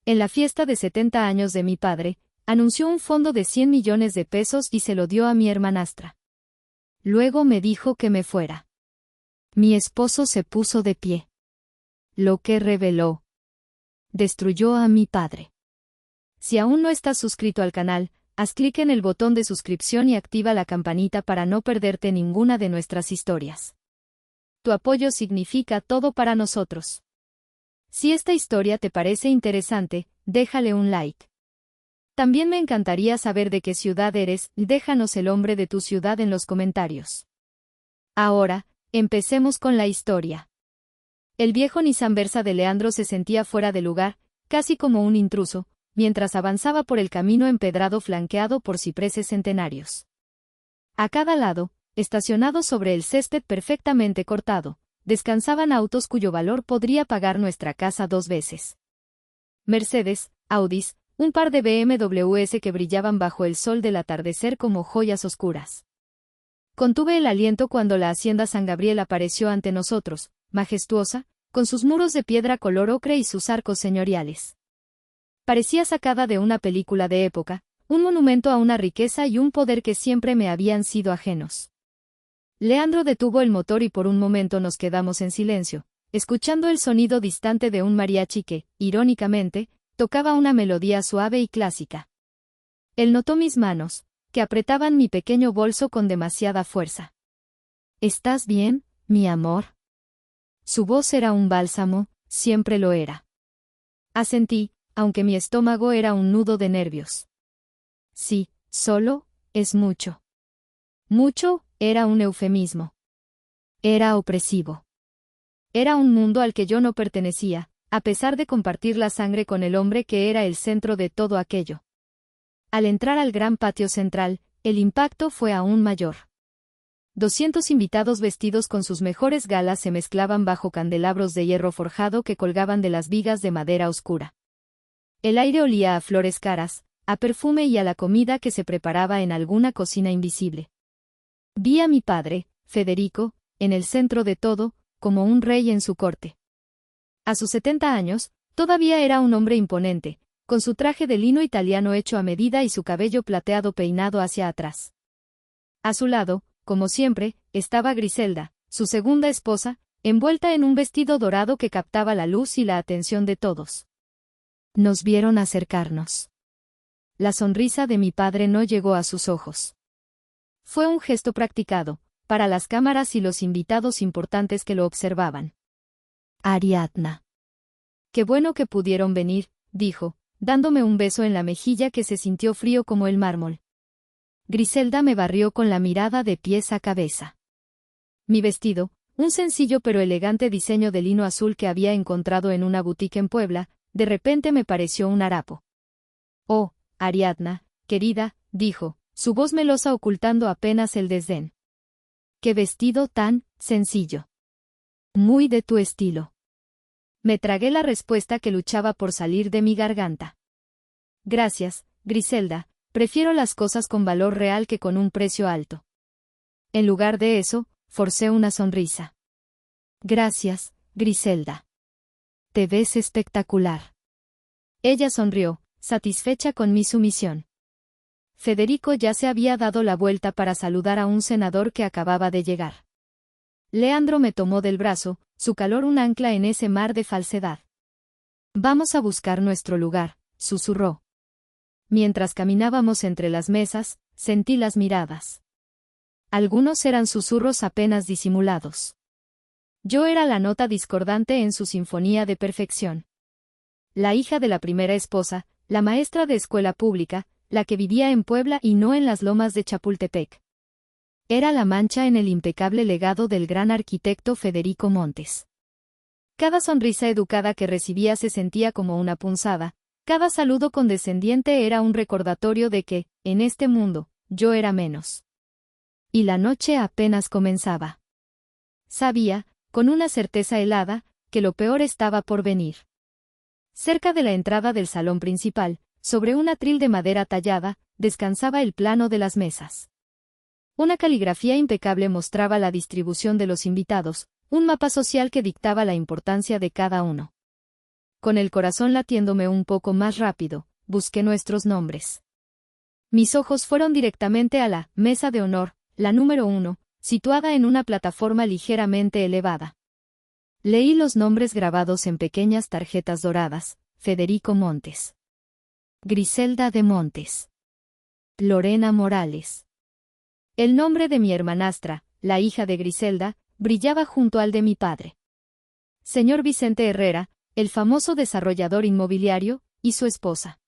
En la fiesta de 70 años de mi padre, anunció un fondo de 100 millones de pesos y se lo dio a mi hermanastra. Luego me dijo que me fuera. Mi esposo se puso de pie. Lo que reveló. Destruyó a mi padre. Si aún no estás suscrito al canal, haz clic en el botón de suscripción y activa la campanita para no perderte ninguna de nuestras historias. Tu apoyo significa todo para nosotros. Si esta historia te parece interesante, déjale un like. También me encantaría saber de qué ciudad eres, déjanos el nombre de tu ciudad en los comentarios. Ahora, empecemos con la historia. El viejo Nissan Versa de Leandro se sentía fuera de lugar, casi como un intruso, mientras avanzaba por el camino empedrado flanqueado por cipreses centenarios. A cada lado, estacionados sobre el césped perfectamente cortado, descansaban autos cuyo valor podría pagar nuestra casa 2 veces. Mercedes, Audis, un par de BMWs que brillaban bajo el sol del atardecer como joyas oscuras. Contuve el aliento cuando la hacienda San Gabriel apareció ante nosotros, majestuosa, con sus muros de piedra color ocre y sus arcos señoriales. Parecía sacada de una película de época, un monumento a una riqueza y un poder que siempre me habían sido ajenos. Leandro detuvo el motor y por un momento nos quedamos en silencio, escuchando el sonido distante de un mariachi que, irónicamente, tocaba una melodía suave y clásica. Él notó mis manos, que apretaban mi pequeño bolso con demasiada fuerza. ¿Estás bien, mi amor? Su voz era un bálsamo, siempre lo era. Asentí, aunque mi estómago era un nudo de nervios. Sí, solo, es mucho. Mucho, era un eufemismo. Era opresivo. Era un mundo al que yo no pertenecía, a pesar de compartir la sangre con el hombre que era el centro de todo aquello. Al entrar al gran patio central, el impacto fue aún mayor. 200 invitados vestidos con sus mejores galas se mezclaban bajo candelabros de hierro forjado que colgaban de las vigas de madera oscura. El aire olía a flores caras, a perfume y a la comida que se preparaba en alguna cocina invisible. Vi a mi padre, Federico, en el centro de todo, como un rey en su corte. A sus 70 años, todavía era un hombre imponente, con su traje de lino italiano hecho a medida y su cabello plateado peinado hacia atrás. A su lado, como siempre, estaba Griselda, su segunda esposa, envuelta en un vestido dorado que captaba la luz y la atención de todos. Nos vieron acercarnos. La sonrisa de mi padre no llegó a sus ojos. Fue un gesto practicado, para las cámaras y los invitados importantes que lo observaban. Ariadna. Qué bueno que pudieron venir, dijo, dándome un beso en la mejilla que se sintió frío como el mármol. Griselda me barrió con la mirada de pies a cabeza. Mi vestido, un sencillo pero elegante diseño de lino azul que había encontrado en una boutique en Puebla, de repente me pareció un harapo. Oh, Ariadna, querida, dijo, su voz melosa ocultando apenas el desdén. Qué vestido tan sencillo. Muy de tu estilo. Me tragué la respuesta que luchaba por salir de mi garganta. Gracias, Griselda, prefiero las cosas con valor real que con un precio alto. En lugar de eso, forcé una sonrisa. Gracias, Griselda. Te ves espectacular. Ella sonrió, satisfecha con mi sumisión. Federico ya se había dado la vuelta para saludar a un senador que acababa de llegar. Leandro me tomó del brazo, su calor un ancla en ese mar de falsedad. Vamos a buscar nuestro lugar, susurró. Mientras caminábamos entre las mesas, sentí las miradas. Algunos eran susurros apenas disimulados. Yo era la nota discordante en su sinfonía de perfección. La hija de la primera esposa, la maestra de escuela pública, la que vivía en Puebla y no en las lomas de Chapultepec. Era la mancha en el impecable legado del gran arquitecto Federico Montes. Cada sonrisa educada que recibía se sentía como una punzada, cada saludo condescendiente era un recordatorio de que, en este mundo, yo era menos. Y la noche apenas comenzaba. Sabía, con una certeza helada, que lo peor estaba por venir. Cerca de la entrada del salón principal, sobre un atril de madera tallada, descansaba el plano de las mesas. Una caligrafía impecable mostraba la distribución de los invitados, un mapa social que dictaba la importancia de cada uno. con el corazón latiéndome un poco más rápido, busqué nuestros nombres. Mis ojos fueron directamente a la mesa de honor, la número 1, situada en una plataforma ligeramente elevada. Leí los nombres grabados en pequeñas tarjetas doradas: Federico Montes, Griselda de Montes, Lorena Morales. El nombre de mi hermanastra, la hija de Griselda, brillaba junto al de mi padre. Señor Vicente Herrera, el famoso desarrollador inmobiliario, y su esposa.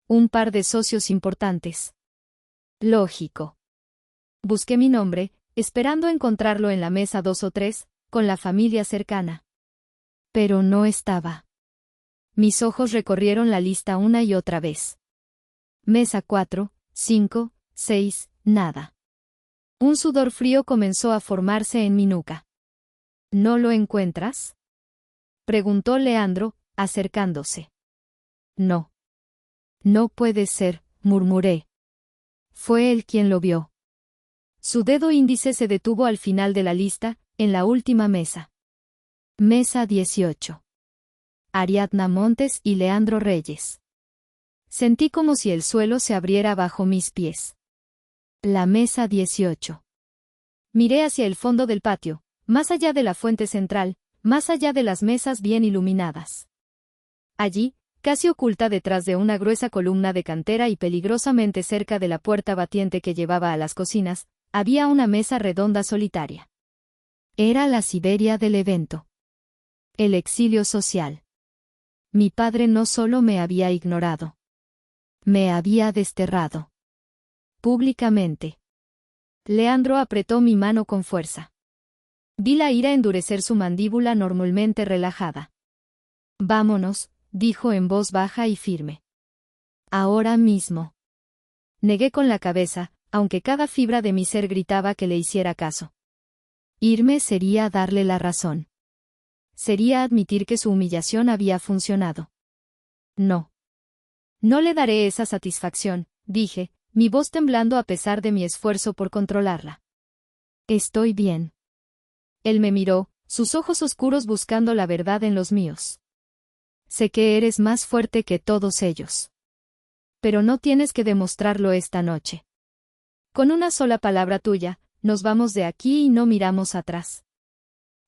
Un par de socios importantes. Lógico. Busqué mi nombre, esperando encontrarlo en la mesa 2 o 3, con la familia cercana. Pero no estaba. Mis ojos recorrieron la lista una y otra vez. Mesa 4, 5, 6, nada. Un sudor frío comenzó a formarse en mi nuca. ¿No lo encuentras?, preguntó Leandro, acercándose. No. No puede ser, murmuré. Fue él quien lo vio. Su dedo índice se detuvo al final de la lista, en la última mesa. Mesa 18. Ariadna Montes y Leandro Reyes. Sentí como si el suelo se abriera bajo mis pies. La mesa 18. Miré hacia el fondo del patio, más allá de la fuente central, más allá de las mesas bien iluminadas. Allí, casi oculta detrás de una gruesa columna de cantera y peligrosamente cerca de la puerta batiente que llevaba a las cocinas, había una mesa redonda solitaria. Era la Siberia del evento. El exilio social. Mi padre no solo me había ignorado. Me había desterrado. Públicamente. Leandro apretó mi mano con fuerza. Vi la ira endurecer su mandíbula normalmente relajada. Vámonos, dijo en voz baja y firme. Ahora mismo. Negué con la cabeza, aunque cada fibra de mi ser gritaba que le hiciera caso. Irme sería darle la razón. Sería admitir que su humillación había funcionado. No. No le daré esa satisfacción, dije, mi voz temblando a pesar de mi esfuerzo por controlarla. Estoy bien. Él me miró, sus ojos oscuros buscando la verdad en los míos. Sé que eres más fuerte que todos ellos. Pero no tienes que demostrarlo esta noche. Con una sola palabra tuya, nos vamos de aquí y no miramos atrás.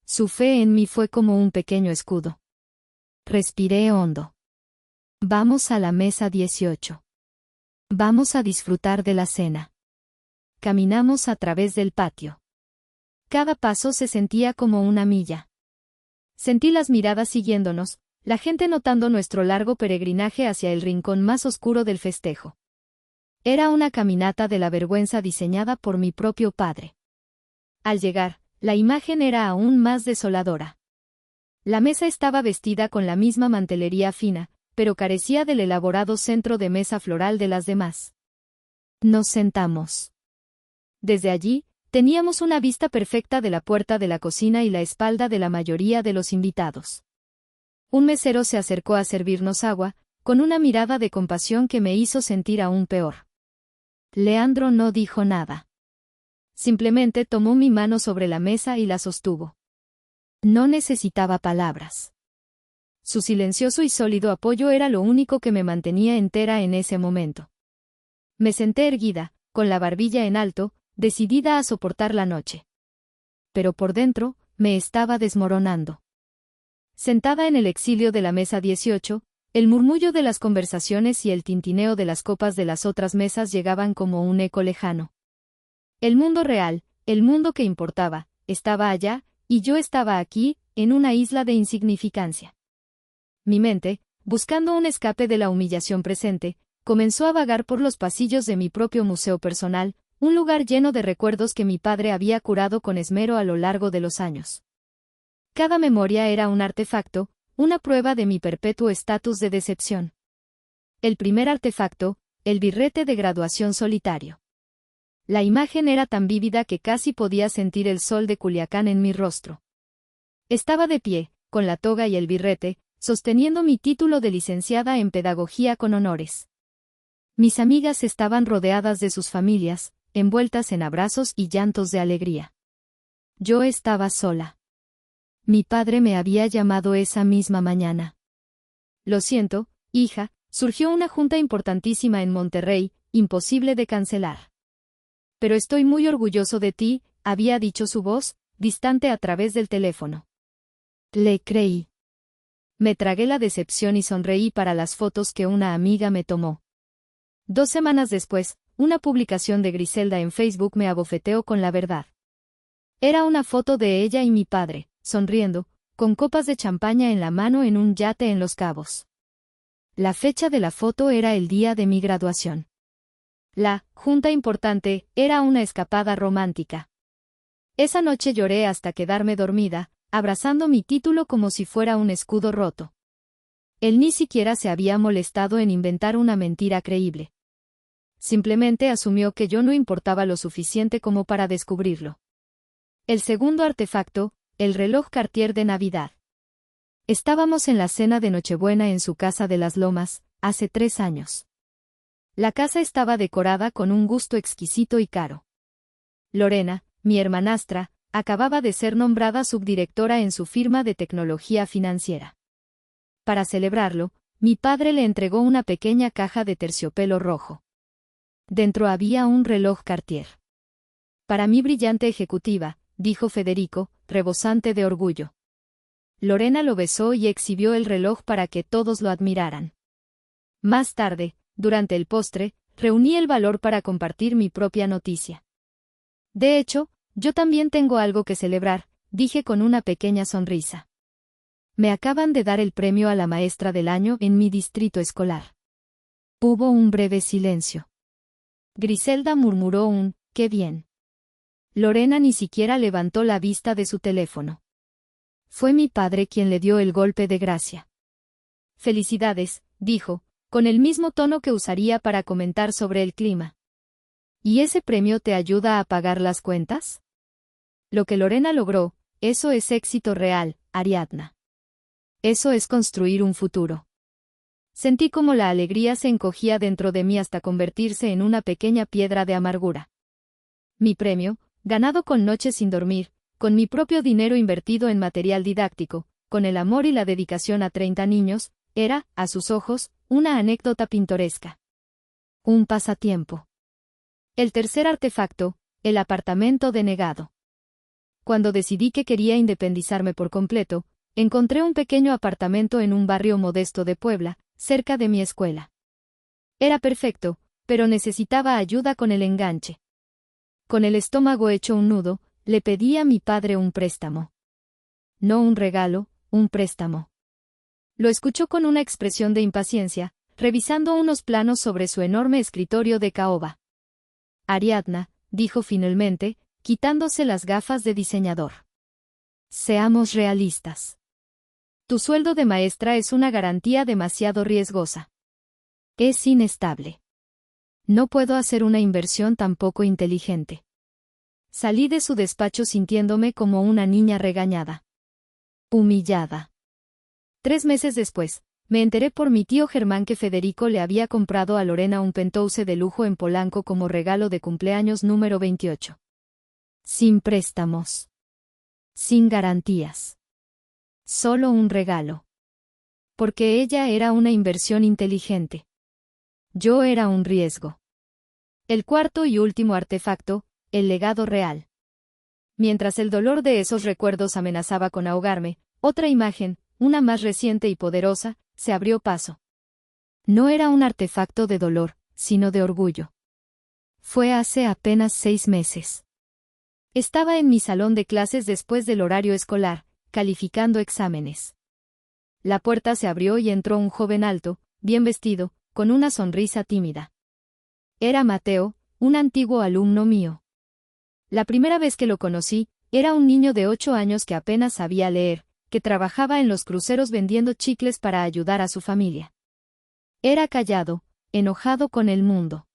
Su fe en mí fue como un pequeño escudo. Respiré hondo. Vamos a la mesa 18. Vamos a disfrutar de la cena. Caminamos a través del patio. Cada paso se sentía como una milla. Sentí las miradas siguiéndonos, la gente notando nuestro largo peregrinaje hacia el rincón más oscuro del festejo. Era una caminata de la vergüenza diseñada por mi propio padre. Al llegar, la imagen era aún más desoladora. La mesa estaba vestida con la misma mantelería fina, pero carecía del elaborado centro de mesa floral de las demás. Nos sentamos. Desde allí, teníamos una vista perfecta de la puerta de la cocina y la espalda de la mayoría de los invitados. Un mesero se acercó a servirnos agua, con una mirada de compasión que me hizo sentir aún peor. Leandro no dijo nada. Simplemente tomó mi mano sobre la mesa y la sostuvo. No necesitaba palabras. Su silencioso y sólido apoyo era lo único que me mantenía entera en ese momento. Me senté erguida, con la barbilla en alto, decidida a soportar la noche. Pero por dentro, me estaba desmoronando. Sentada en el exilio de la mesa 18, el murmullo de las conversaciones y el tintineo de las copas de las otras mesas llegaban como un eco lejano. El mundo real, el mundo que importaba, estaba allá, y yo estaba aquí, en una isla de insignificancia. Mi mente, buscando un escape de la humillación presente, comenzó a vagar por los pasillos de mi propio museo personal, un lugar lleno de recuerdos que mi padre había curado con esmero a lo largo de los años. Cada memoria era un artefacto, una prueba de mi perpetuo estatus de decepción. El primer artefacto, el birrete de graduación solitario. La imagen era tan vívida que casi podía sentir el sol de Culiacán en mi rostro. Estaba de pie, con la toga y el birrete, sosteniendo mi título de licenciada en Pedagogía con honores. Mis amigas estaban rodeadas de sus familias, envueltas en abrazos y llantos de alegría. Yo estaba sola. Mi padre me había llamado esa misma mañana. Lo siento, hija, surgió una junta importantísima en Monterrey, imposible de cancelar. Pero estoy muy orgulloso de ti, había dicho su voz, distante a través del teléfono. Le creí. Me tragué la decepción y sonreí para las fotos que una amiga me tomó. 2 semanas después, una publicación de Griselda en Facebook me abofeteó con la verdad. Era una foto de ella y mi padre, sonriendo, con copas de champaña en la mano en un yate en Los Cabos. La fecha de la foto era el día de mi graduación. La junta importante era una escapada romántica. Esa noche lloré hasta quedarme dormida, abrazando mi título como si fuera un escudo roto. Él ni siquiera se había molestado en inventar una mentira creíble. Simplemente asumió que yo no importaba lo suficiente como para descubrirlo. El segundo artefacto, el reloj Cartier de Navidad. Estábamos en la cena de Nochebuena en su casa de Las Lomas, hace 3 años. La casa estaba decorada con un gusto exquisito y caro. Lorena, mi hermanastra, acababa de ser nombrada subdirectora en su firma de tecnología financiera. Para celebrarlo, mi padre le entregó una pequeña caja de terciopelo rojo. Dentro había un reloj Cartier. Para mi brillante ejecutiva, dijo Federico, rebosante de orgullo. Lorena lo besó y exhibió el reloj para que todos lo admiraran. Más tarde, durante el postre, reuní el valor para compartir mi propia noticia. De hecho, yo también tengo algo que celebrar, dije con una pequeña sonrisa. Me acaban de dar el premio a la maestra del año en mi distrito escolar. Hubo un breve silencio. Griselda murmuró un «qué bien». Lorena ni siquiera levantó la vista de su teléfono. Fue mi padre quien le dio el golpe de gracia. «Felicidades», dijo, con el mismo tono que usaría para comentar sobre el clima. ¿Y ese premio te ayuda a pagar las cuentas? Lo que Lorena logró, eso es éxito real, Ariadna. Eso es construir un futuro. Sentí como la alegría se encogía dentro de mí hasta convertirse en una pequeña piedra de amargura. Mi premio, ganado con noches sin dormir, con mi propio dinero invertido en material didáctico, con el amor y la dedicación a 30 niños, era, a sus ojos, una anécdota pintoresca. Un pasatiempo. El tercer artefacto, el apartamento denegado. Cuando decidí que quería independizarme por completo, encontré un pequeño apartamento en un barrio modesto de Puebla, cerca de mi escuela. Era perfecto, pero necesitaba ayuda con el enganche. Con el estómago hecho un nudo, le pedí a mi padre un préstamo. No un regalo, un préstamo. Lo escuchó con una expresión de impaciencia, revisando unos planos sobre su enorme escritorio de caoba. Ariadna, dijo finalmente, quitándose las gafas de diseñador. Seamos realistas. Tu sueldo de maestra es una garantía demasiado riesgosa. Es inestable. No puedo hacer una inversión tan poco inteligente. Salí de su despacho sintiéndome como una niña regañada. Humillada. 3 meses después, me enteré por mi tío Germán que Federico le había comprado a Lorena un penthouse de lujo en Polanco como regalo de cumpleaños número 28. Sin préstamos. Sin garantías. Solo un regalo. Porque ella era una inversión inteligente. Yo era un riesgo. El cuarto y último artefacto, el legado real. Mientras el dolor de esos recuerdos amenazaba con ahogarme, otra imagen, una más reciente y poderosa, se abrió paso. No era un artefacto de dolor, sino de orgullo. Fue hace apenas 6 meses. Estaba en mi salón de clases después del horario escolar, calificando exámenes. La puerta se abrió y entró un joven alto, bien vestido, con una sonrisa tímida. Era Mateo, un antiguo alumno mío. La primera vez que lo conocí, era un niño de 8 años que apenas sabía leer, que trabajaba en los cruceros vendiendo chicles para ayudar a su familia. Era callado, enojado con el mundo.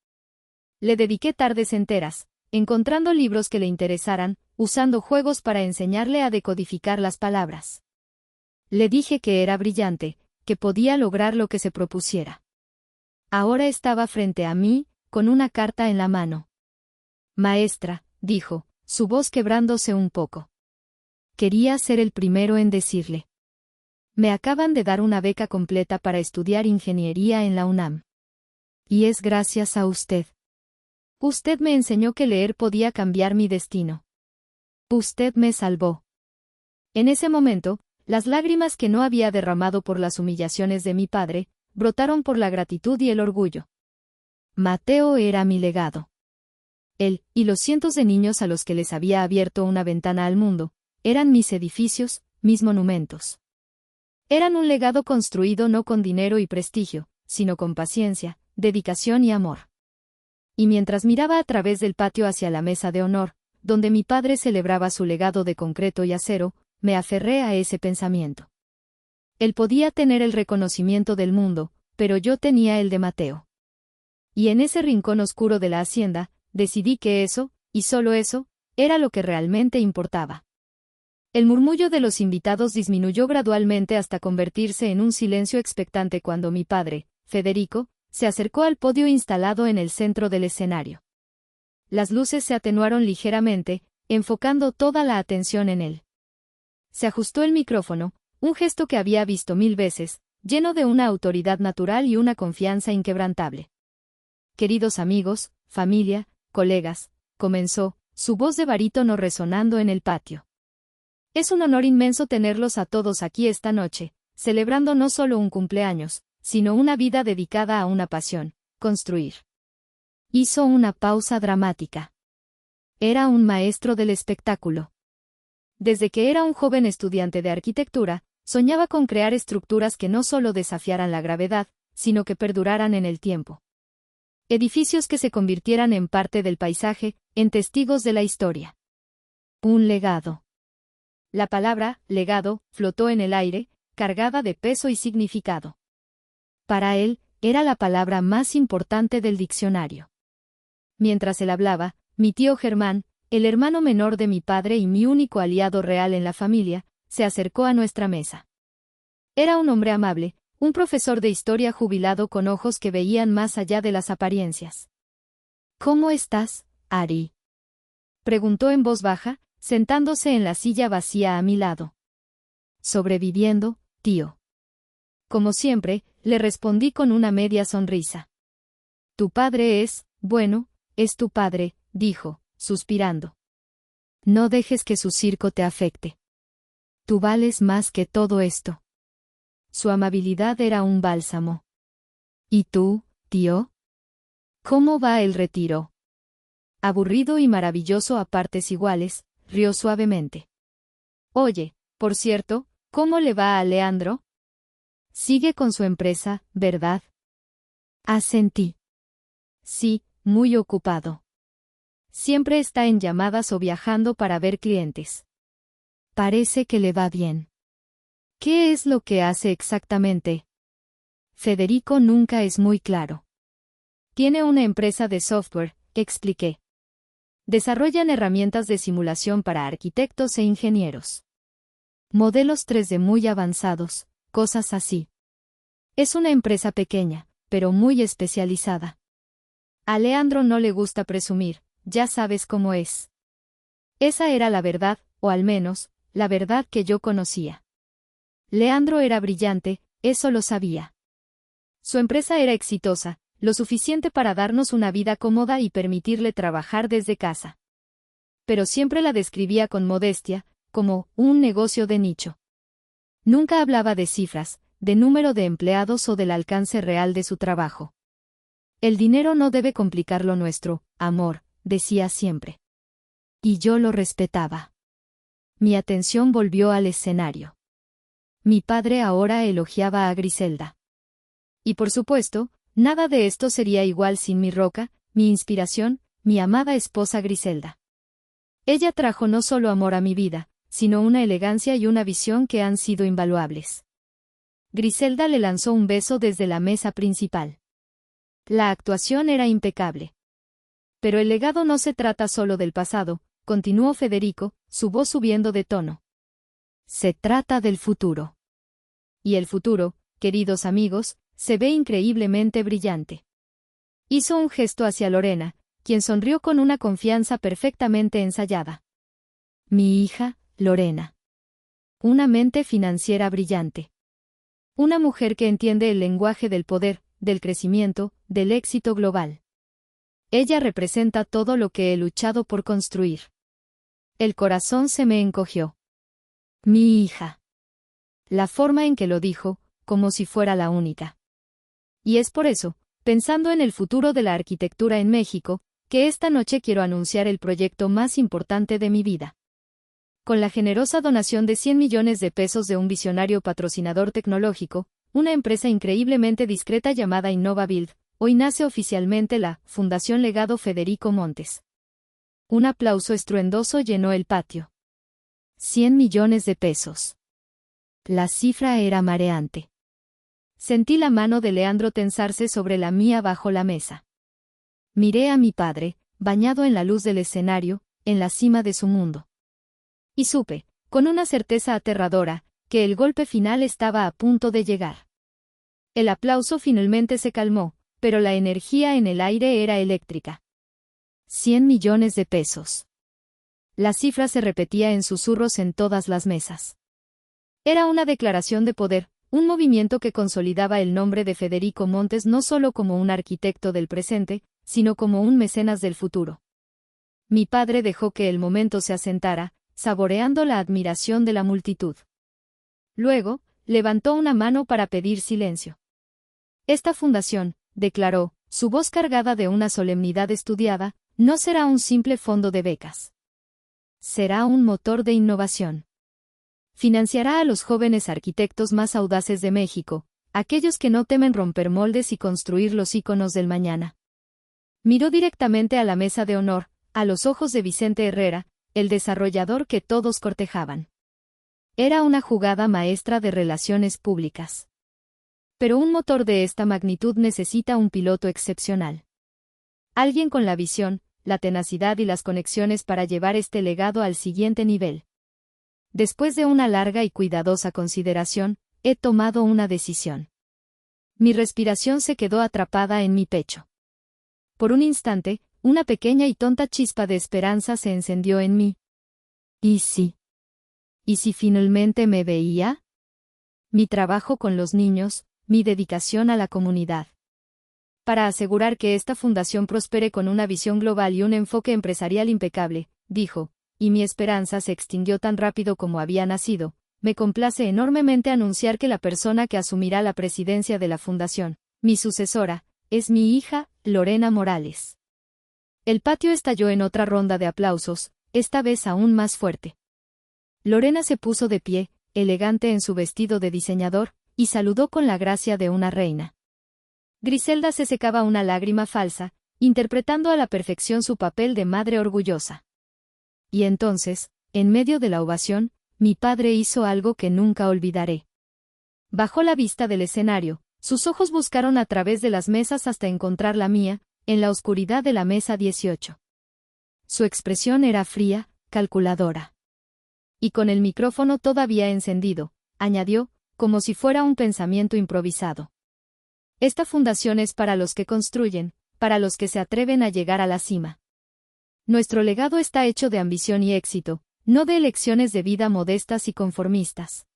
Le dediqué tardes enteras, encontrando libros que le interesaran, usando juegos para enseñarle a decodificar las palabras. Le dije que era brillante, que podía lograr lo que se propusiera. Ahora estaba frente a mí, con una carta en la mano. Maestra, dijo, su voz quebrándose un poco. Quería ser el primero en decirle. Me acaban de dar una beca completa para estudiar ingeniería en la UNAM. Y es gracias a usted. Usted me enseñó que leer podía cambiar mi destino. Usted me salvó. En ese momento, las lágrimas que no había derramado por las humillaciones de mi padre, brotaron por la gratitud y el orgullo. Mateo era mi legado. Él, y los cientos de niños a los que les había abierto una ventana al mundo, eran mis edificios, mis monumentos. Eran un legado construido no con dinero y prestigio, sino con paciencia, dedicación y amor. Y mientras miraba a través del patio hacia la mesa de honor, donde mi padre celebraba su legado de concreto y acero, me aferré a ese pensamiento. Él podía tener el reconocimiento del mundo, pero yo tenía el de Mateo. Y en ese rincón oscuro de la hacienda, decidí que eso, y solo eso, era lo que realmente importaba. El murmullo de los invitados disminuyó gradualmente hasta convertirse en un silencio expectante cuando mi padre, Federico, se acercó al podio instalado en el centro del escenario. Las luces se atenuaron ligeramente, enfocando toda la atención en él. Se ajustó el micrófono, un gesto que había visto 1000 veces, lleno de una autoridad natural y una confianza inquebrantable. Queridos amigos, familia, colegas, comenzó, su voz de barítono resonando en el patio. Es un honor inmenso tenerlos a todos aquí esta noche, celebrando no solo un cumpleaños, sino una vida dedicada a una pasión, construir. Hizo una pausa dramática. Era un maestro del espectáculo. Desde que era un joven estudiante de arquitectura, soñaba con crear estructuras que no solo desafiaran la gravedad, sino que perduraran en el tiempo. Edificios que se convirtieran en parte del paisaje, en testigos de la historia. Un legado. La palabra, legado, flotó en el aire, cargada de peso y significado. Para él, era la palabra más importante del diccionario. Mientras él hablaba, mi tío Germán, el hermano menor de mi padre y mi único aliado real en la familia, se acercó a nuestra mesa. Era un hombre amable, un profesor de historia jubilado con ojos que veían más allá de las apariencias. ¿Cómo estás, Ari?, preguntó en voz baja, sentándose en la silla vacía a mi lado. Sobreviviendo, tío. Como siempre, le respondí con una media sonrisa. Tu padre es, bueno, es tu padre, dijo, suspirando. No dejes que su circo te afecte. Tú vales más que todo esto. Su amabilidad era un bálsamo. ¿Y tú, tío? ¿Cómo va el retiro? Aburrido y maravilloso a partes iguales, rió suavemente. Oye, por cierto, ¿cómo le va a Leandro? Sigue con su empresa, ¿verdad? Asentí. Sí, muy ocupado. Siempre está en llamadas o viajando para ver clientes. Parece que le va bien. ¿Qué es lo que hace exactamente? Federico nunca es muy claro. Tiene una empresa de software, expliqué. Desarrollan herramientas de simulación para arquitectos e ingenieros. Modelos 3D muy avanzados, cosas así. Es una empresa pequeña, pero muy especializada. A Leandro no le gusta presumir, ya sabes cómo es. Esa era la verdad, o al menos, la verdad que yo conocía. Leandro era brillante, eso lo sabía. Su empresa era exitosa, lo suficiente para darnos una vida cómoda y permitirle trabajar desde casa. Pero siempre la describía con modestia, como un negocio de nicho. Nunca hablaba de cifras, de número de empleados o del alcance real de su trabajo. El dinero no debe complicar lo nuestro, amor, decía siempre. Y yo lo respetaba. Mi atención volvió al escenario. Mi padre ahora elogiaba a Griselda. Y por supuesto, nada de esto sería igual sin mi roca, mi inspiración, mi amada esposa Griselda. Ella trajo no solo amor a mi vida, sino una elegancia y una visión que han sido invaluables. Griselda le lanzó un beso desde la mesa principal. La actuación era impecable. Pero el legado no se trata solo del pasado, continuó Federico, su voz subiendo de tono. Se trata del futuro. Y el futuro, queridos amigos, se ve increíblemente brillante. Hizo un gesto hacia Lorena, quien sonrió con una confianza perfectamente ensayada. Mi hija, Lorena. Una mente financiera brillante. Una mujer que entiende el lenguaje del poder, del crecimiento, del éxito global. Ella representa todo lo que he luchado por construir. El corazón se me encogió. Mi hija. La forma en que lo dijo, como si fuera la única. Y es por eso, pensando en el futuro de la arquitectura en México, que esta noche quiero anunciar el proyecto más importante de mi vida. Con la generosa donación de 100 millones de pesos de un visionario patrocinador tecnológico, una empresa increíblemente discreta llamada InnovaBuild, hoy nace oficialmente la Fundación Legado Federico Montes. Un aplauso estruendoso llenó el patio. 100 millones de pesos. La cifra era mareante. Sentí la mano de Leandro tensarse sobre la mía bajo la mesa. Miré a mi padre, bañado en la luz del escenario, en la cima de su mundo. Y supe, con una certeza aterradora, que el golpe final estaba a punto de llegar. El aplauso finalmente se calmó, pero la energía en el aire era eléctrica. 100 millones de pesos. La cifra se repetía en susurros en todas las mesas. Era una declaración de poder, un movimiento que consolidaba el nombre de Federico Montes no solo como un arquitecto del presente, sino como un mecenas del futuro. Mi padre dejó que el momento se asentara, saboreando la admiración de la multitud. Luego, levantó una mano para pedir silencio. Esta fundación, declaró, su voz cargada de una solemnidad estudiada, no será un simple fondo de becas. Será un motor de innovación. Financiará a los jóvenes arquitectos más audaces de México, aquellos que no temen romper moldes y construir los íconos del mañana. Miró directamente a la mesa de honor, a los ojos de Vicente Herrera, el desarrollador que todos cortejaban. Era una jugada maestra de relaciones públicas. Pero un motor de esta magnitud necesita un piloto excepcional. Alguien con la visión, la tenacidad y las conexiones para llevar este legado al siguiente nivel. Después de una larga y cuidadosa consideración, he tomado una decisión. Mi respiración se quedó atrapada en mi pecho. Por un instante, una pequeña y tonta chispa de esperanza se encendió en mí. ¿Y si? ¿Y si finalmente me veía? Mi trabajo con los niños, mi dedicación a la comunidad. Para asegurar que esta fundación prospere con una visión global y un enfoque empresarial impecable, dijo, y mi esperanza se extinguió tan rápido como había nacido, me complace enormemente anunciar que la persona que asumirá la presidencia de la fundación, mi sucesora, es mi hija, Lorena Morales. El patio estalló en otra ronda de aplausos, esta vez aún más fuerte. Lorena se puso de pie, elegante en su vestido de diseñador, y saludó con la gracia de una reina. Griselda se secaba una lágrima falsa, interpretando a la perfección su papel de madre orgullosa. Y entonces, en medio de la ovación, mi padre hizo algo que nunca olvidaré. Bajó la vista del escenario, sus ojos buscaron a través de las mesas hasta encontrar la mía, en la oscuridad de la mesa 18. Su expresión era fría, calculadora. Y con el micrófono todavía encendido, añadió, como si fuera un pensamiento improvisado. Esta fundación es para los que construyen, para los que se atreven a llegar a la cima. Nuestro legado está hecho de ambición y éxito, no de elecciones de vida modestas y conformistas.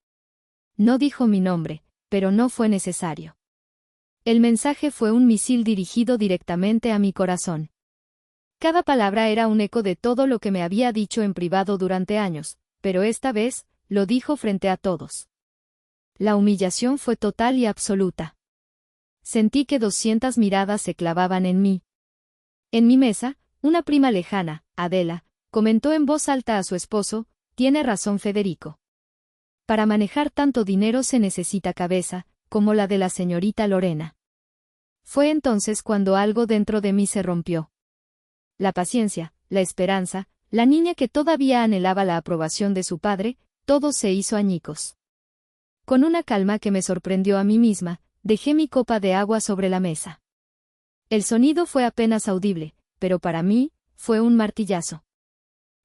No dijo mi nombre, pero no fue necesario. El mensaje fue un misil dirigido directamente a mi corazón. Cada palabra era un eco de todo lo que me había dicho en privado durante años, pero esta vez, lo dijo frente a todos. La humillación fue total y absoluta. Sentí que 200 miradas se clavaban en mí. En mi mesa, una prima lejana, Adela, comentó en voz alta a su esposo, «Tiene razón Federico. Para manejar tanto dinero se necesita cabeza, como la de la señorita Lorena». Fue entonces cuando algo dentro de mí se rompió. La paciencia, la esperanza, la niña que todavía anhelaba la aprobación de su padre, todo se hizo añicos. Con una calma que me sorprendió a mí misma, dejé mi copa de agua sobre la mesa. El sonido fue apenas audible, pero para mí, fue un martillazo.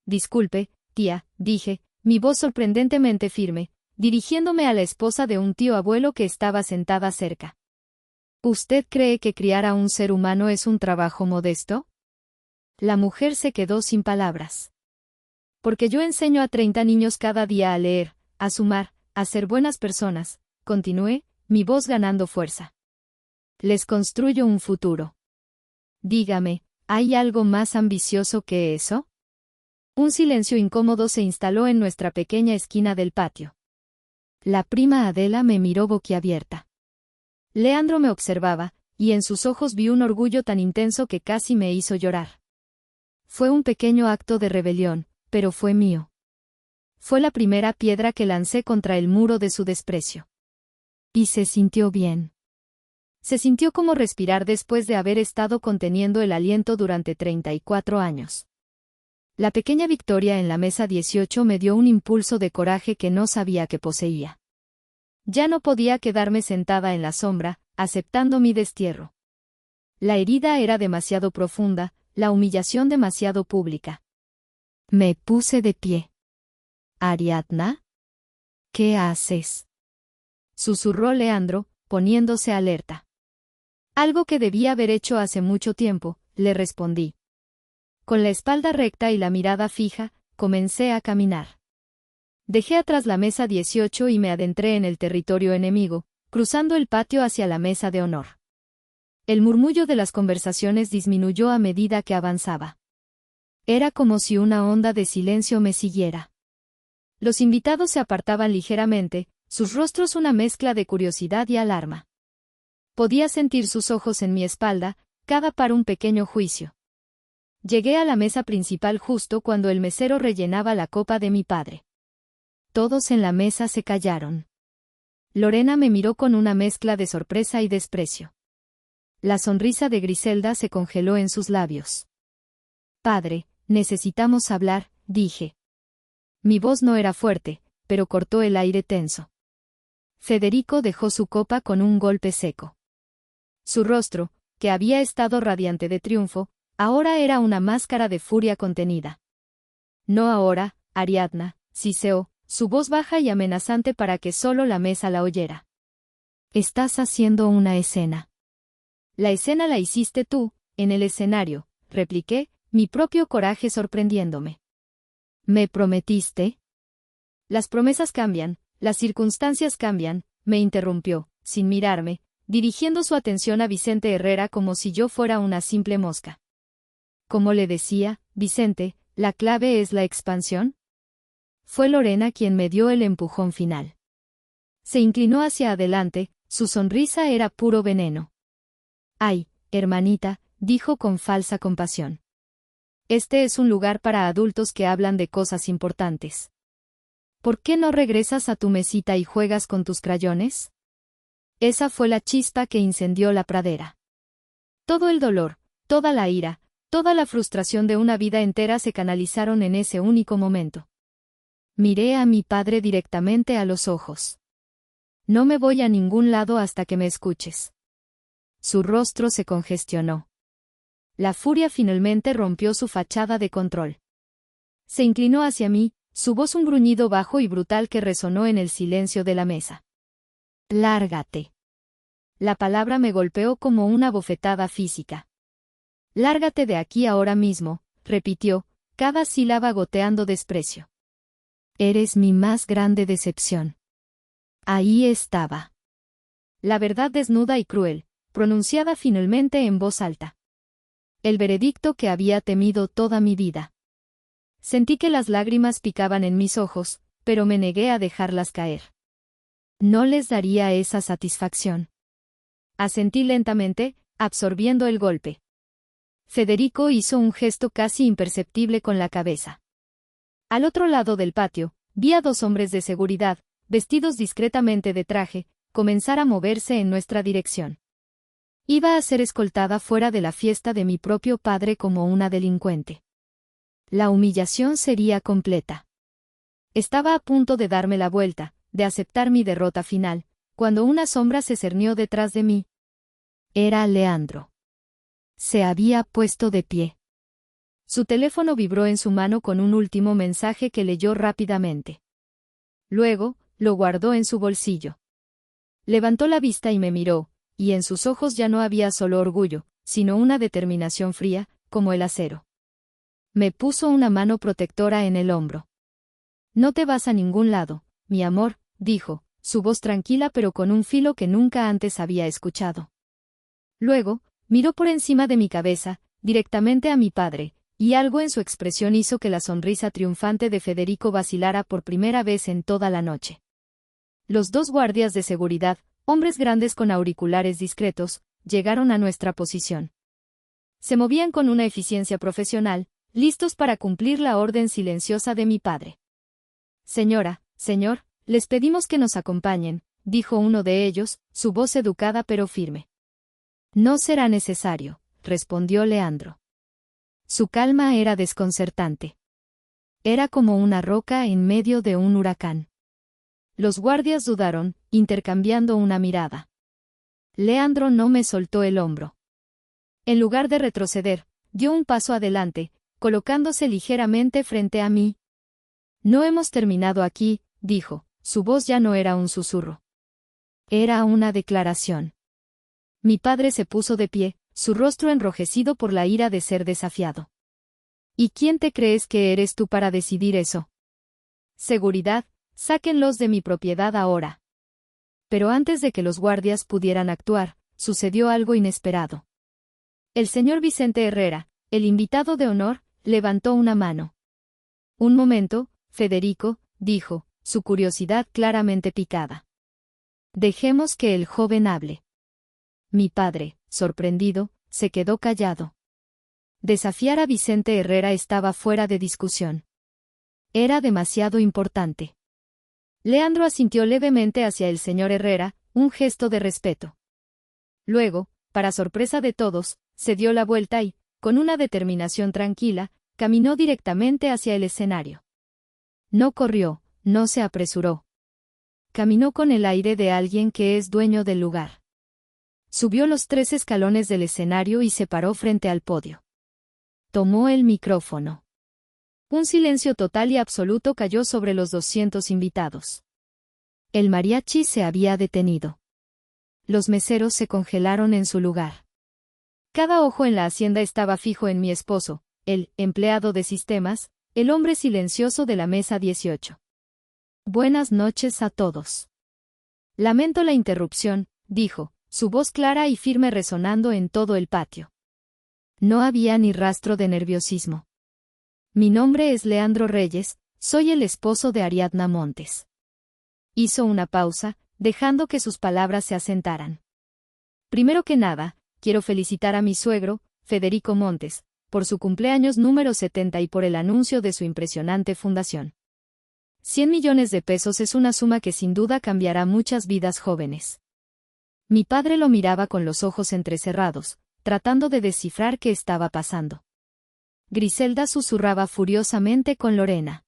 «Disculpe, tía», dije, mi voz sorprendentemente firme, dirigiéndome a la esposa de un tío abuelo que estaba sentada cerca. «¿Usted cree que criar a un ser humano es un trabajo modesto?» La mujer se quedó sin palabras. «Porque yo enseño a 30 niños cada día a leer, a sumar, a ser buenas personas», continué, mi voz ganando fuerza. Les construyo un futuro. Dígame, ¿hay algo más ambicioso que eso? Un silencio incómodo se instaló en nuestra pequeña esquina del patio. La prima Adela me miró boquiabierta. Leandro me observaba, y en sus ojos vi un orgullo tan intenso que casi me hizo llorar. Fue un pequeño acto de rebelión, pero fue mío. Fue la primera piedra que lancé contra el muro de su desprecio. Y se sintió bien. Se sintió como respirar después de haber estado conteniendo el aliento durante 34 años. La pequeña victoria en la mesa 18 me dio un impulso de coraje que no sabía que poseía. Ya no podía quedarme sentada en la sombra, aceptando mi destierro. La herida era demasiado profunda, la humillación demasiado pública. Me puse de pie. «Ariadna, ¿qué haces?», susurró Leandro, poniéndose alerta. Algo que debía haber hecho hace mucho tiempo, le respondí. Con la espalda recta y la mirada fija, comencé a caminar. Dejé atrás la mesa 18 y me adentré en el territorio enemigo, cruzando el patio hacia la mesa de honor. El murmullo de las conversaciones disminuyó a medida que avanzaba. Era como si una onda de silencio me siguiera. Los invitados se apartaban ligeramente, sus rostros una mezcla de curiosidad y alarma. Podía sentir sus ojos en mi espalda, cada par un pequeño juicio. Llegué a la mesa principal justo cuando el mesero rellenaba la copa de mi padre. Todos en la mesa se callaron. Lorena me miró con una mezcla de sorpresa y desprecio. La sonrisa de Griselda se congeló en sus labios. «Padre, necesitamos hablar», dije. Mi voz no era fuerte, pero cortó el aire tenso. Federico dejó su copa con un golpe seco. Su rostro, que había estado radiante de triunfo, ahora era una máscara de furia contenida. «No ahora, Ariadna», siseó, su voz baja y amenazante para que solo la mesa la oyera. «Estás haciendo una escena». «La escena la hiciste tú, en el escenario», repliqué, mi propio coraje sorprendiéndome. «¿Me prometiste?» «Las promesas cambian, las circunstancias cambian», me interrumpió, sin mirarme, dirigiendo su atención a Vicente Herrera como si yo fuera una simple mosca. «Como le decía, Vicente, ¿la clave es la expansión?». Fue Lorena quien me dio el empujón final. Se inclinó hacia adelante, su sonrisa era puro veneno. «Ay, hermanita», dijo con falsa compasión. «Este es un lugar para adultos que hablan de cosas importantes. ¿Por qué no regresas a tu mesita y juegas con tus crayones?». Esa fue la chispa que incendió la pradera. Todo el dolor, toda la ira, toda la frustración de una vida entera se canalizaron en ese único momento. Miré a mi padre directamente a los ojos. «No me voy a ningún lado hasta que me escuches». Su rostro se congestionó. La furia finalmente rompió su fachada de control. Se inclinó hacia mí, su voz un gruñido bajo y brutal que resonó en el silencio de la mesa. «Lárgate». La palabra me golpeó como una bofetada física. «Lárgate de aquí ahora mismo», repitió, cada sílaba goteando desprecio. «Eres mi más grande decepción». Ahí estaba. La verdad desnuda y cruel, pronunciada finalmente en voz alta. El veredicto que había temido toda mi vida. Sentí que las lágrimas picaban en mis ojos, pero me negué a dejarlas caer. No les daría esa satisfacción. Asentí lentamente, absorbiendo el golpe. Federico hizo un gesto casi imperceptible con la cabeza. Al otro lado del patio, vi a 2 hombres de seguridad, vestidos discretamente de traje, comenzar a moverse en nuestra dirección. Iba a ser escoltada fuera de la fiesta de mi propio padre como una delincuente. La humillación sería completa. Estaba a punto de darme la vuelta, de aceptar mi derrota final, cuando una sombra se cernió detrás de mí. Era Leandro. Se había puesto de pie. Su teléfono vibró en su mano con un último mensaje que leyó rápidamente. Luego, lo guardó en su bolsillo. Levantó la vista y me miró, y en sus ojos ya no había solo orgullo, sino una determinación fría, como el acero. Me puso una mano protectora en el hombro. «No te vas a ningún lado, mi amor», dijo, su voz tranquila pero con un filo que nunca antes había escuchado. Luego, miró por encima de mi cabeza, directamente a mi padre, y algo en su expresión hizo que la sonrisa triunfante de Federico vacilara por primera vez en toda la noche. Los dos guardias de seguridad, hombres grandes con auriculares discretos, llegaron a nuestra posición. Se movían con una eficiencia profesional, listos para cumplir la orden silenciosa de mi padre. Señora, señor, les pedimos que nos acompañen, dijo uno de ellos, su voz educada pero firme. No será necesario, respondió Leandro. Su calma era desconcertante. Era como una roca en medio de un huracán. Los guardias dudaron, intercambiando una mirada. Leandro no me soltó el hombro. En lugar de retroceder, dio un paso adelante, colocándose ligeramente frente a mí. No hemos terminado aquí, dijo, su voz ya no era un susurro. Era una declaración. Mi padre se puso de pie, su rostro enrojecido por la ira de ser desafiado. ¿Y quién te crees que eres tú para decidir eso? Seguridad, sáquenlos de mi propiedad ahora. Pero antes de que los guardias pudieran actuar, sucedió algo inesperado. El señor Vicente Herrera, el invitado de honor, levantó una mano. Un momento, Federico, dijo, su curiosidad claramente picada. Dejemos que el joven hable. Mi padre, sorprendido, se quedó callado. Desafiar a Vicente Herrera estaba fuera de discusión. Era demasiado importante. Leandro asintió levemente hacia el señor Herrera, un gesto de respeto. Luego, para sorpresa de todos, se dio la vuelta y, con una determinación tranquila, caminó directamente hacia el escenario. No corrió, no se apresuró. Caminó con el aire de alguien que es dueño del lugar. Subió los 3 escalones del escenario y se paró frente al podio. Tomó el micrófono. Un silencio total y absoluto cayó sobre los 200 invitados. El mariachi se había detenido. Los meseros se congelaron en su lugar. Cada ojo en la hacienda estaba fijo en mi esposo, el empleado de sistemas, el hombre silencioso de la mesa 18. Buenas noches a todos. Lamento la interrupción, dijo, su voz clara y firme resonando en todo el patio. No había ni rastro de nerviosismo. Mi nombre es Leandro Reyes, soy el esposo de Ariadna Montes. Hizo una pausa, dejando que sus palabras se asentaran. Primero que nada, quiero felicitar a mi suegro, Federico Montes, por su cumpleaños número 70 y por el anuncio de su impresionante fundación. 100 millones de pesos es una suma que sin duda cambiará muchas vidas jóvenes. Mi padre lo miraba con los ojos entrecerrados, tratando de descifrar qué estaba pasando. Griselda susurraba furiosamente con Lorena.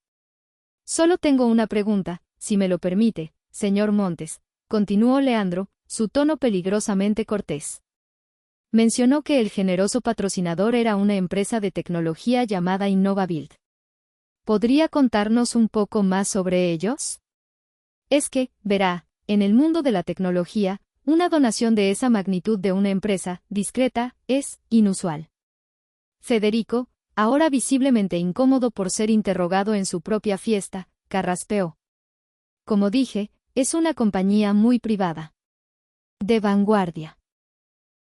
Solo tengo una pregunta, si me lo permite, señor Montes, continuó Leandro, su tono peligrosamente cortés. Mencionó que el generoso patrocinador era una empresa de tecnología llamada InnovaBuild. ¿Podría contarnos un poco más sobre ellos? Es que, verá, en el mundo de la tecnología, una donación de esa magnitud de una empresa, discreta, es inusual. Federico, ahora visiblemente incómodo por ser interrogado en su propia fiesta, carraspeó. Como dije, es una compañía muy privada. De vanguardia.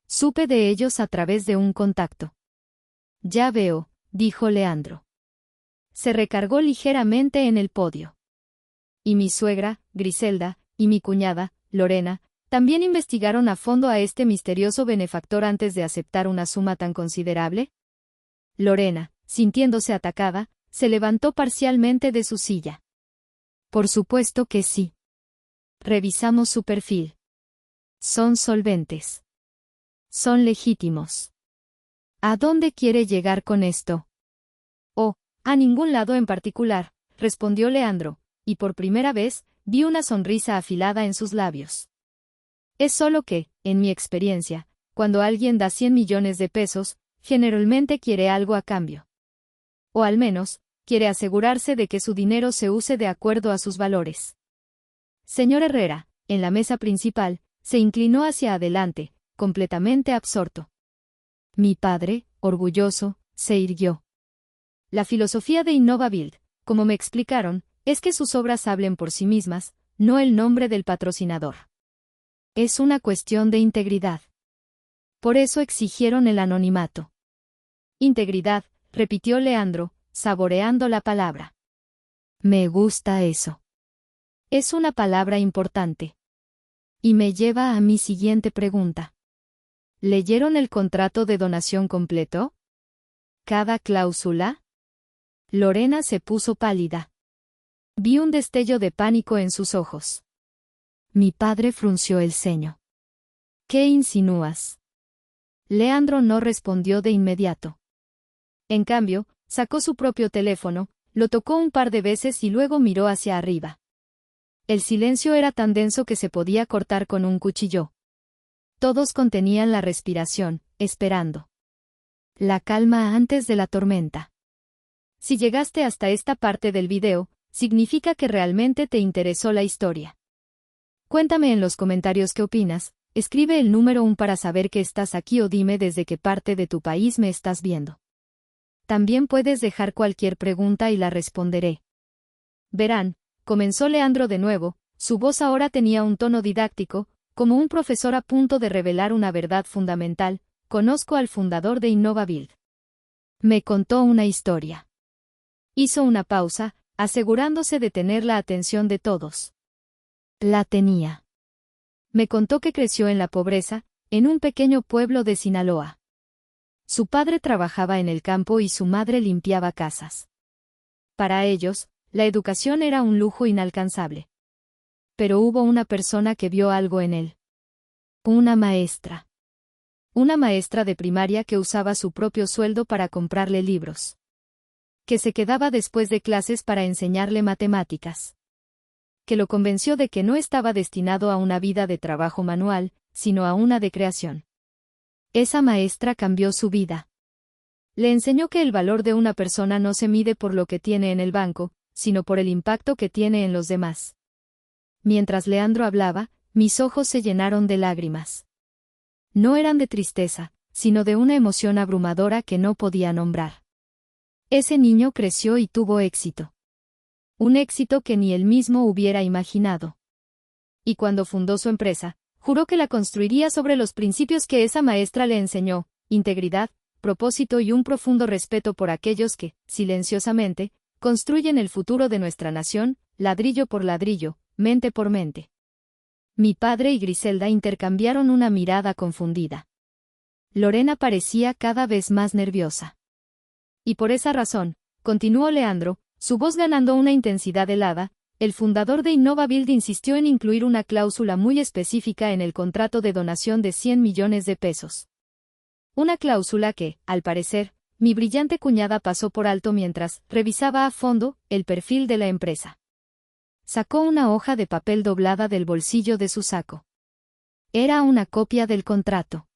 Supe de ellos a través de un contacto. Ya veo, dijo Leandro. Se recargó ligeramente en el podio. Y mi suegra, Griselda, y mi cuñada, Lorena, ¿también investigaron a fondo a este misterioso benefactor antes de aceptar una suma tan considerable? Lorena, sintiéndose atacada, se levantó parcialmente de su silla. Por supuesto que sí. Revisamos su perfil. Son solventes. Son legítimos. ¿A dónde quiere llegar con esto? Oh, a ningún lado en particular, respondió Leandro, y por primera vez, vi una sonrisa afilada en sus labios. Es solo que, en mi experiencia, cuando alguien da 100 millones de pesos, generalmente quiere algo a cambio. O al menos, quiere asegurarse de que su dinero se use de acuerdo a sus valores. Señor Herrera, en la mesa principal, se inclinó hacia adelante, completamente absorto. Mi padre, orgulloso, se irguió. La filosofía de InnovaBuild, como me explicaron, es que sus obras hablen por sí mismas, no el nombre del patrocinador. Es una cuestión de integridad. Por eso exigieron el anonimato. Integridad, repitió Leandro, saboreando la palabra. Me gusta eso. Es una palabra importante. Y me lleva a mi siguiente pregunta. ¿Leyeron el contrato de donación completo? ¿Cada cláusula? Lorena se puso pálida. Vi un destello de pánico en sus ojos. Mi padre frunció el ceño. ¿Qué insinúas? Leandro no respondió de inmediato. En cambio, sacó su propio teléfono, lo tocó un par de veces y luego miró hacia arriba. El silencio era tan denso que se podía cortar con un cuchillo. Todos contenían la respiración, esperando. La calma antes de la tormenta. Si llegaste hasta esta parte del video, significa que realmente te interesó la historia. Cuéntame en los comentarios qué opinas, escribe el número 1 para saber que estás aquí o dime desde qué parte de tu país me estás viendo. También puedes dejar cualquier pregunta y la responderé. Verán, comenzó Leandro de nuevo, su voz ahora tenía un tono didáctico, como un profesor a punto de revelar una verdad fundamental. Conozco al fundador de InnovaBuild. Me contó una historia. Hizo una pausa, asegurándose de tener la atención de todos. La tenía. Me contó que creció en la pobreza, en un pequeño pueblo de Sinaloa. Su padre trabajaba en el campo y su madre limpiaba casas. Para ellos, la educación era un lujo inalcanzable. Pero hubo una persona que vio algo en él. Una maestra. Una maestra de primaria que usaba su propio sueldo para comprarle libros. Que se quedaba después de clases para enseñarle matemáticas. Que lo convenció de que no estaba destinado a una vida de trabajo manual, sino a una de creación. Esa maestra cambió su vida. Le enseñó que el valor de una persona no se mide por lo que tiene en el banco, sino por el impacto que tiene en los demás. Mientras Leandro hablaba, mis ojos se llenaron de lágrimas. No eran de tristeza, sino de una emoción abrumadora que no podía nombrar. Ese niño creció y tuvo éxito. Un éxito que ni él mismo hubiera imaginado. Y cuando fundó su empresa, juró que la construiría sobre los principios que esa maestra le enseñó: integridad, propósito y un profundo respeto por aquellos que, silenciosamente, construyen el futuro de nuestra nación, ladrillo por ladrillo, mente por mente. Mi padre y Griselda intercambiaron una mirada confundida. Lorena parecía cada vez más nerviosa. Y por esa razón, continuó Leandro, su voz ganando una intensidad helada, el fundador de InnovaBuild insistió en incluir una cláusula muy específica en el contrato de donación de 100 millones de pesos. Una cláusula que, al parecer, mi brillante cuñada pasó por alto mientras revisaba a fondo el perfil de la empresa. Sacó una hoja de papel doblada del bolsillo de su saco. Era una copia del contrato.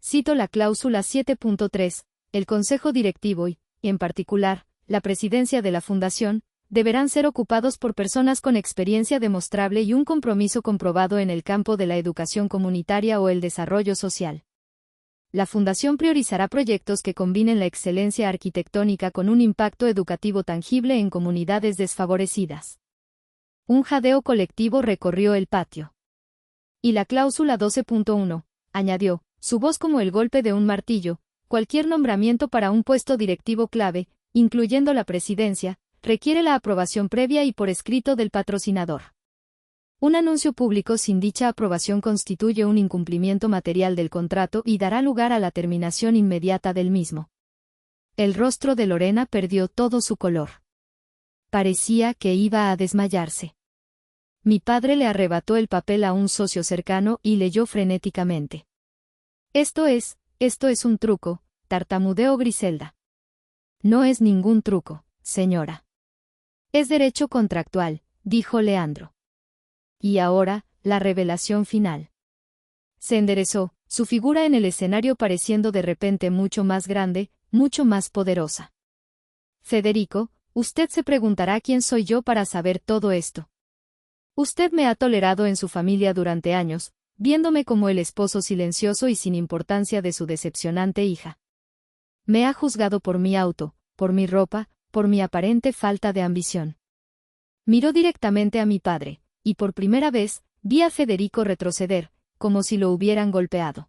Cito la cláusula 7.3, el Consejo Directivo y, en particular, la presidencia de la Fundación, deberán ser ocupados por personas con experiencia demostrable y un compromiso comprobado en el campo de la educación comunitaria o el desarrollo social. La Fundación priorizará proyectos que combinen la excelencia arquitectónica con un impacto educativo tangible en comunidades desfavorecidas. Un jadeo colectivo recorrió el patio. Y la cláusula 12.1, añadió, su voz como el golpe de un martillo: cualquier nombramiento para un puesto directivo clave, incluyendo la presidencia, requiere la aprobación previa y por escrito del patrocinador. Un anuncio público sin dicha aprobación constituye un incumplimiento material del contrato y dará lugar a la terminación inmediata del mismo. El rostro de Lorena perdió todo su color. Parecía que iba a desmayarse. Mi padre le arrebató el papel a un socio cercano y leyó frenéticamente. Esto es un truco, tartamudeó Griselda. No es ningún truco, señora. Es derecho contractual, dijo Leandro. Y ahora, la revelación final. Se enderezó, su figura en el escenario pareciendo de repente mucho más grande, mucho más poderosa. Federico, usted se preguntará quién soy yo para saber todo esto. Usted me ha tolerado en su familia durante años, viéndome como el esposo silencioso y sin importancia de su decepcionante hija. Me ha juzgado por mi auto, por mi ropa, por mi aparente falta de ambición. Miró directamente a mi padre, y por primera vez, vi a Federico retroceder, como si lo hubieran golpeado.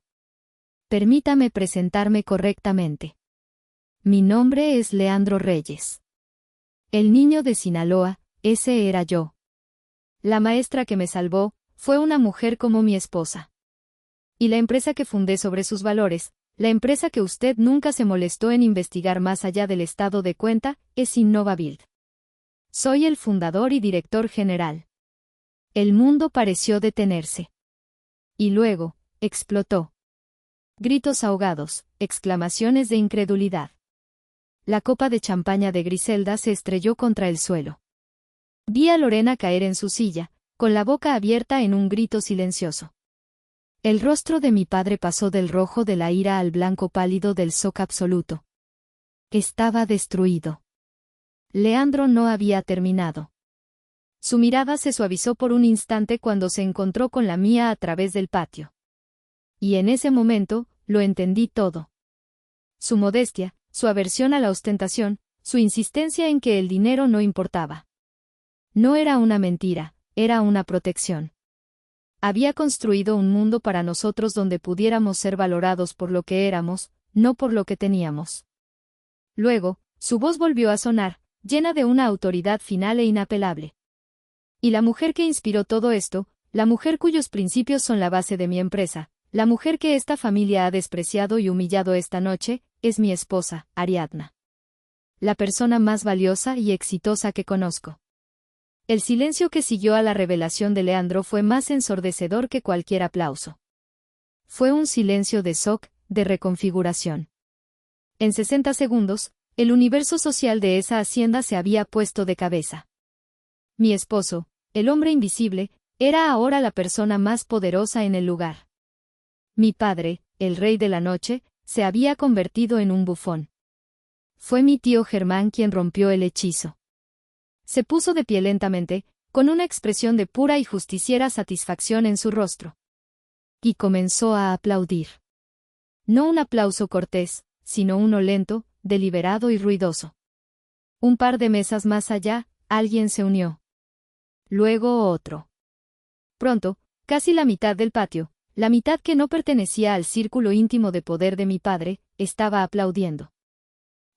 Permítame presentarme correctamente. Mi nombre es Leandro Reyes. El niño de Sinaloa, ese era yo. La maestra que me salvó, fue una mujer como mi esposa. Y la empresa que fundé sobre sus valores, la empresa que usted nunca se molestó en investigar más allá del estado de cuenta, es InnovaBuild. Soy el fundador y director general. El mundo pareció detenerse. Y luego, explotó. Gritos ahogados, exclamaciones de incredulidad. La copa de champaña de Griselda se estrelló contra el suelo. Vi a Lorena caer en su silla, con la boca abierta en un grito silencioso. El rostro de mi padre pasó del rojo de la ira al blanco pálido del shock absoluto. Estaba destruido. Leandro no había terminado. Su mirada se suavizó por un instante cuando se encontró con la mía a través del patio. Y en ese momento, lo entendí todo. Su modestia, su aversión a la ostentación, su insistencia en que el dinero no importaba. No era una mentira, era una protección. Había construido un mundo para nosotros donde pudiéramos ser valorados por lo que éramos, no por lo que teníamos. Luego, su voz volvió a sonar, llena de una autoridad final e inapelable. Y la mujer que inspiró todo esto, la mujer cuyos principios son la base de mi empresa, la mujer que esta familia ha despreciado y humillado esta noche, es mi esposa, Ariadna. La persona más valiosa y exitosa que conozco. El silencio que siguió a la revelación de Leandro fue más ensordecedor que cualquier aplauso. Fue un silencio de shock, de reconfiguración. En 60 segundos, el universo social de esa hacienda se había puesto de cabeza. Mi esposo, el hombre invisible, era ahora la persona más poderosa en el lugar. Mi padre, el rey de la noche, se había convertido en un bufón. Fue mi tío Germán quien rompió el hechizo. Se puso de pie lentamente, con una expresión de pura y justiciera satisfacción en su rostro. Y comenzó a aplaudir. No un aplauso cortés, sino uno lento, deliberado y ruidoso. Un par de mesas más allá, alguien se unió. Luego otro. Pronto, casi la mitad del patio, la mitad que no pertenecía al círculo íntimo de poder de mi padre, estaba aplaudiendo.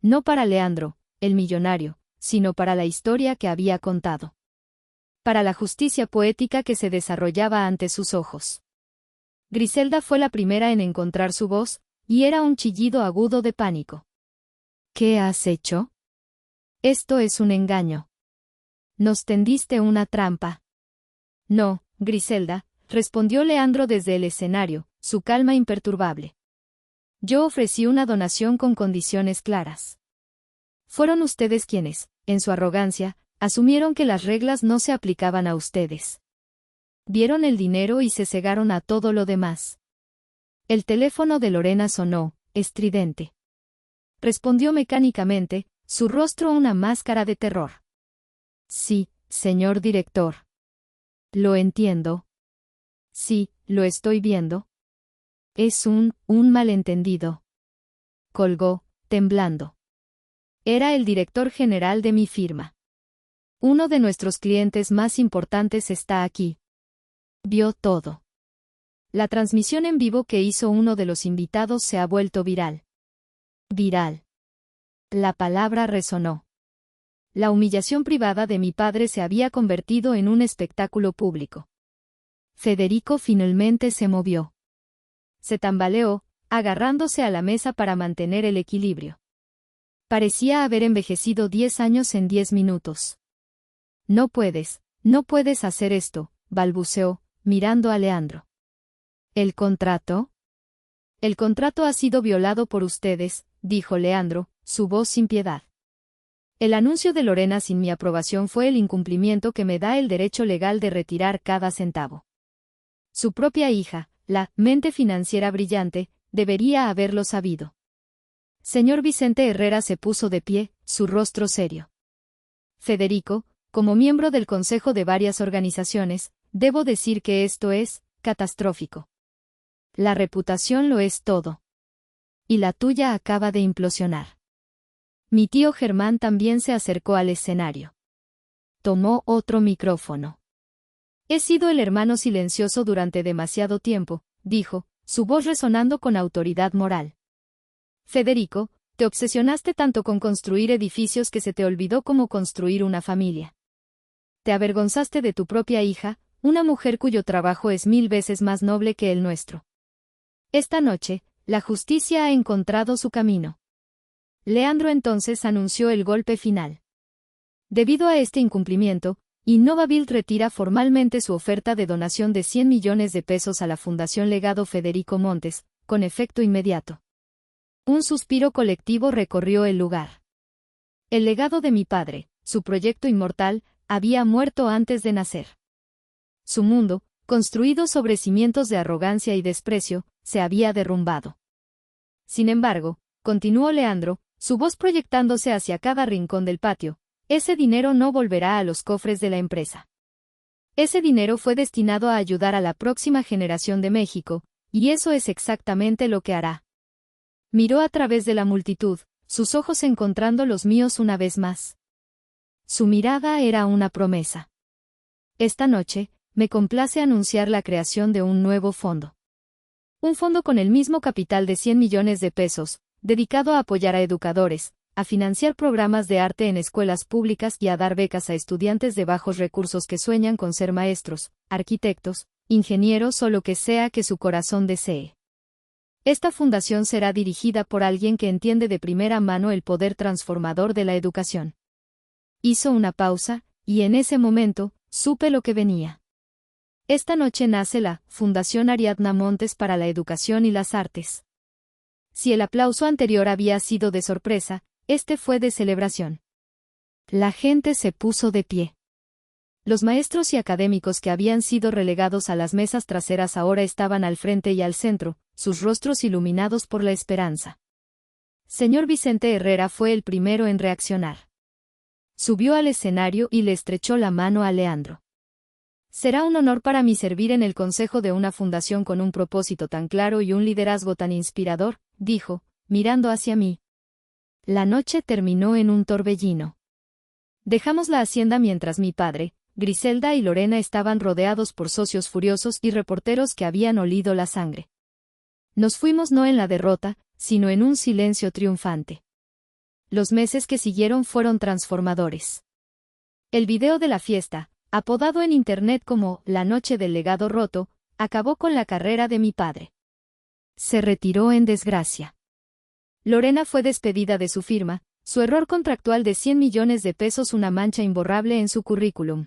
No para Leandro, el millonario, sino para la historia que había contado. Para la justicia poética que se desarrollaba ante sus ojos. Griselda fue la primera en encontrar su voz, y era un chillido agudo de pánico. ¿Qué has hecho? Esto es un engaño. Nos tendiste una trampa. No, Griselda, respondió Leandro desde el escenario, su calma imperturbable. Yo ofrecí una donación con condiciones claras. Fueron ustedes quienes, en su arrogancia, asumieron que las reglas no se aplicaban a ustedes. Vieron el dinero y se cegaron a todo lo demás. El teléfono de Lorena sonó, estridente. Respondió mecánicamente, su rostro una máscara de terror. Sí, señor director. Lo entiendo. Sí, lo estoy viendo. Es un malentendido. Colgó, temblando. Era el director general de mi firma. Uno de nuestros clientes más importantes está aquí. Vio todo. La transmisión en vivo que hizo uno de los invitados se ha vuelto viral. Viral. La palabra resonó. La humillación privada de mi padre se había convertido en un espectáculo público. Federico finalmente se movió. Se tambaleó, agarrándose a la mesa para mantener el equilibrio. Parecía haber envejecido 10 años en 10 minutos. No puedes hacer esto, balbuceó, mirando a Leandro. ¿El contrato? El contrato ha sido violado por ustedes, dijo Leandro, su voz sin piedad. El anuncio de Lorena sin mi aprobación fue el incumplimiento que me da el derecho legal de retirar cada centavo. Su propia hija, la mente financiera brillante, debería haberlo sabido. Señor Vicente Herrera se puso de pie, su rostro serio. Federico, como miembro del consejo de varias organizaciones, debo decir que esto es catastrófico. La reputación lo es todo. Y la tuya acaba de implosionar. Mi tío Germán también se acercó al escenario. Tomó otro micrófono. He sido el hermano silencioso durante demasiado tiempo, dijo, su voz resonando con autoridad moral. Federico, te obsesionaste tanto con construir edificios que se te olvidó cómo construir una familia. Te avergonzaste de tu propia hija, una mujer cuyo trabajo es 1000 veces más noble que el nuestro. Esta noche, la justicia ha encontrado su camino. Leandro entonces anunció el golpe final. Debido a este incumplimiento, Innovaville retira formalmente su oferta de donación de 100 millones de pesos a la Fundación Legado Federico Montes, con efecto inmediato. Un suspiro colectivo recorrió el lugar. El legado de mi padre, su proyecto inmortal, había muerto antes de nacer. Su mundo, construido sobre cimientos de arrogancia y desprecio, se había derrumbado. Sin embargo, continuó Leandro, su voz proyectándose hacia cada rincón del patio, ese dinero no volverá a los cofres de la empresa. Ese dinero fue destinado a ayudar a la próxima generación de México, y eso es exactamente lo que hará. Miró a través de la multitud, sus ojos encontrando los míos una vez más. Su mirada era una promesa. Esta noche, me complace anunciar la creación de un nuevo fondo. Un fondo con el mismo capital de 100 millones de pesos, dedicado a apoyar a educadores, a financiar programas de arte en escuelas públicas y a dar becas a estudiantes de bajos recursos que sueñan con ser maestros, arquitectos, ingenieros o lo que sea que su corazón desee. Esta fundación será dirigida por alguien que entiende de primera mano el poder transformador de la educación. Hizo una pausa, y en ese momento, supe lo que venía. Esta noche nace la Fundación Ariadna Montes para la Educación y las Artes. Si el aplauso anterior había sido de sorpresa, este fue de celebración. La gente se puso de pie. Los maestros y académicos que habían sido relegados a las mesas traseras ahora estaban al frente y al centro, sus rostros iluminados por la esperanza. Señor Vicente Herrera fue el primero en reaccionar. Subió al escenario y le estrechó la mano a Leandro. Será un honor para mí servir en el consejo de una fundación con un propósito tan claro y un liderazgo tan inspirador, dijo, mirando hacia mí. La noche terminó en un torbellino. Dejamos la hacienda mientras mi padre, Griselda y Lorena estaban rodeados por socios furiosos y reporteros que habían olido la sangre. Nos fuimos no en la derrota, sino en un silencio triunfante. Los meses que siguieron fueron transformadores. El video de la fiesta, apodado en internet como La Noche del Legado Roto, acabó con la carrera de mi padre. Se retiró en desgracia. Lorena fue despedida de su firma, su error contractual de 100 millones de pesos una mancha imborrable en su currículum.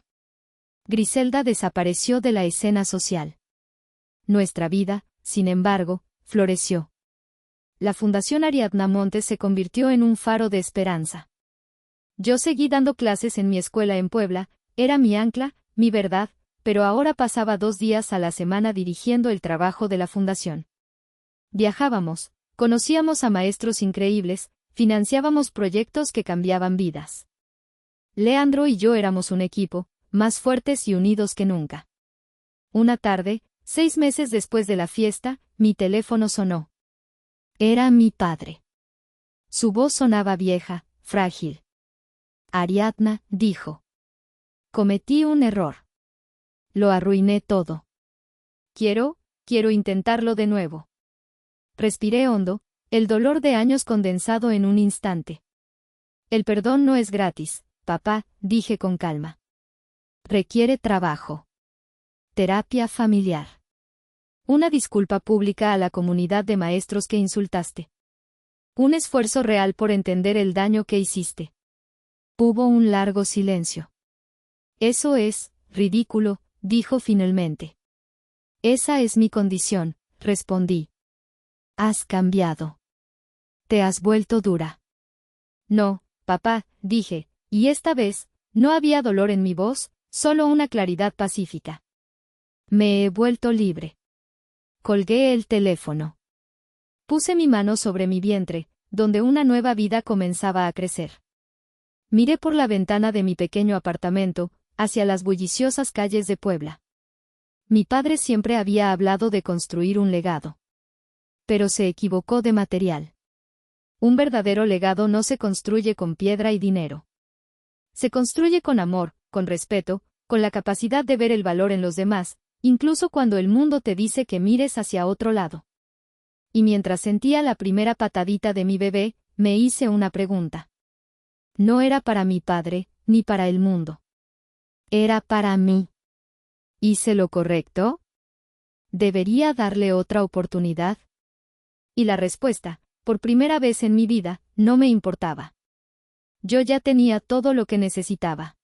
Griselda desapareció de la escena social. Nuestra vida, sin embargo, floreció. La Fundación Ariadna Montes se convirtió en un faro de esperanza. Yo seguí dando clases en mi escuela en Puebla, era mi ancla, mi verdad, pero ahora pasaba 2 días a la semana dirigiendo el trabajo de la fundación. Viajábamos, conocíamos a maestros increíbles, financiábamos proyectos que cambiaban vidas. Leandro y yo éramos un equipo, más fuertes y unidos que nunca. Una tarde, 6 meses después de la fiesta, mi teléfono sonó. Era mi padre. Su voz sonaba vieja, frágil. Ariadna, dijo. Cometí un error. Lo arruiné todo. Quiero intentarlo de nuevo. Respiré hondo, el dolor de años condensado en un instante. El perdón no es gratis, papá, dije con calma. Requiere trabajo. Terapia familiar. Una disculpa pública a la comunidad de maestros que insultaste. Un esfuerzo real por entender el daño que hiciste. Hubo un largo silencio. Eso es ridículo, dijo finalmente. Esa es mi condición, respondí. Has cambiado. Te has vuelto dura. No, papá, dije, y esta vez, no había dolor en mi voz, solo una claridad pacífica. Me he vuelto libre. Colgué el teléfono. Puse mi mano sobre mi vientre, donde una nueva vida comenzaba a crecer. Miré por la ventana de mi pequeño apartamento, hacia las bulliciosas calles de Puebla. Mi padre siempre había hablado de construir un legado. Pero se equivocó de material. Un verdadero legado no se construye con piedra y dinero. Se construye con amor, con respeto, con la capacidad de ver el valor en los demás, incluso cuando el mundo te dice que mires hacia otro lado. Y mientras sentía la primera patadita de mi bebé, me hice una pregunta. No era para mi padre, ni para el mundo. Era para mí. ¿Hice lo correcto? ¿Debería darle otra oportunidad? Y la respuesta, por primera vez en mi vida, no me importaba. Yo ya tenía todo lo que necesitaba.